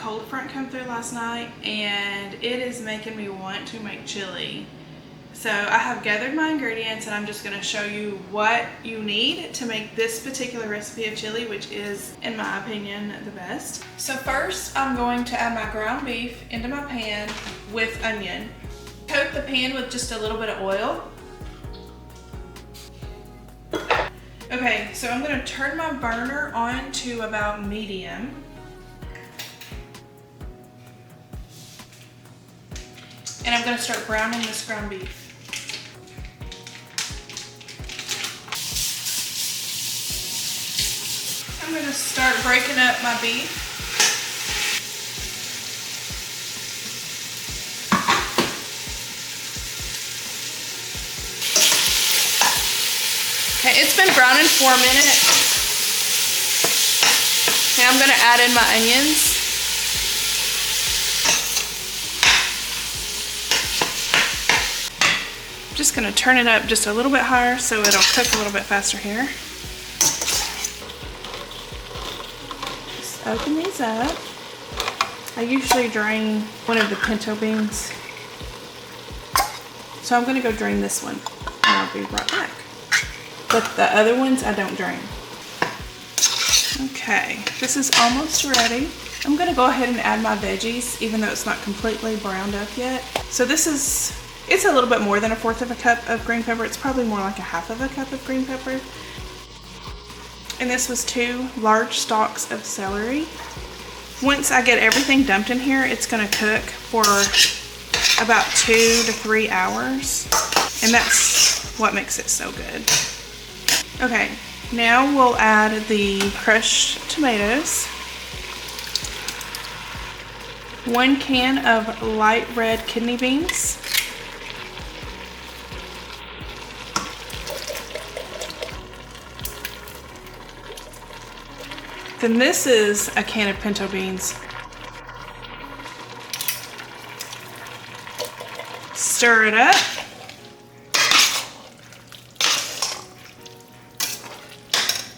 cold front come through last night, and it is making me want to make chili. So I have gathered my ingredients, and I'm just going to show you what you need to make this particular recipe of chili, which is, in my opinion, the best. So first, I'm going to add my ground beef into my pan with onion. Coat the pan with just a little bit of oil. Okay, so I'm going to turn my burner on to about medium. And I'm going to start browning this ground beef. I'm going to start breaking up my beef. Okay, it's been browning for a minute. Okay, I'm going to add in my onions. I'm just going to turn it up just a little bit higher so it'll cook a little bit faster here. Open these up. I usually drain one of the pinto beans. So I'm going to go drain this one and I'll be right back. But the other ones I don't drain. Okay, this is almost ready. I'm going to go ahead and add my veggies even though it's not completely browned up yet. So it's a little bit more than 1/4 of a cup of green pepper. It's probably more like 1/2 of a cup of green pepper. And this was 2 large stalks of celery. Once I get everything dumped in here, it's going to cook for about 2 to 3 hours. And that's what makes it so good. Okay, now we'll add the crushed tomatoes. 1 can of light red kidney beans. Then this is a can of pinto beans. Stir it up.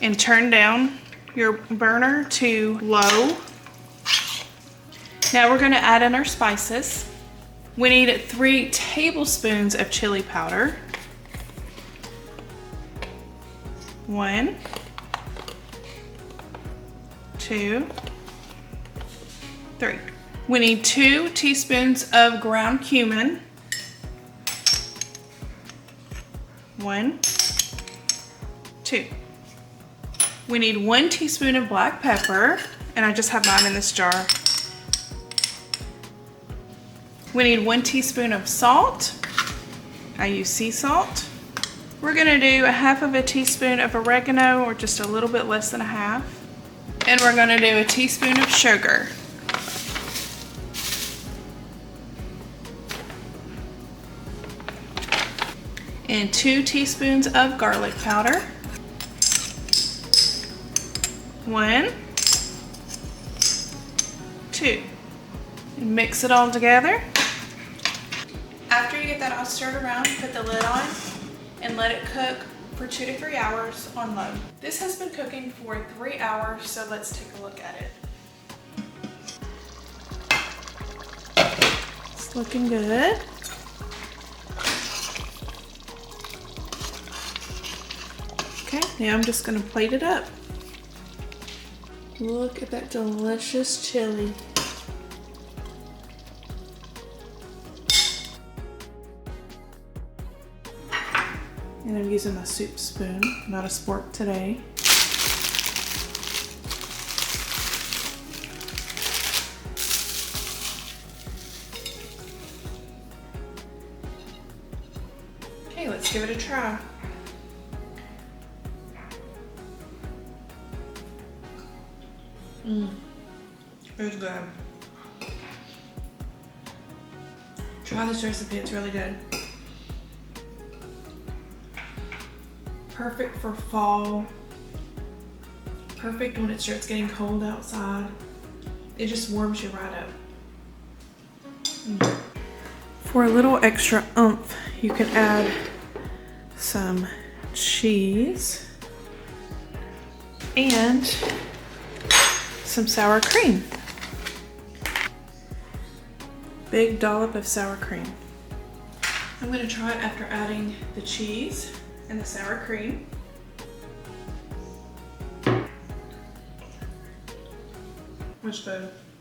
And turn down your burner to low. Now we're going to add in our spices. We need 3 tablespoons of chili powder. 1, 2, 3. We need 2 teaspoons of ground cumin. 1, 2. We need 1 teaspoon of black pepper, and I just have mine in this jar. We need 1 teaspoon of salt. I use sea salt. We're gonna do 1/2 of a teaspoon of oregano, or just a little bit less than 1/2. And we're gonna do a teaspoon of sugar. And 2 teaspoons of garlic powder. 1, 2. And mix it all together. After you get that all stirred around, put the lid on and let it cook for 2 to 3 hours on low. This has been cooking for 3 hours, so let's take a look at it. It's looking good. Okay, now I'm just gonna plate it up. Look at that delicious chili. And I'm using a soup spoon, not a spork today. Okay, let's give it a try. It's good. Try this recipe, it's really good. Perfect for fall. Perfect when it starts getting cold outside. It just warms you right up. For a little extra oomph, you can add some cheese and some sour cream. big dollop of sour cream. I'm gonna try it after adding the cheese and the sour cream. Which the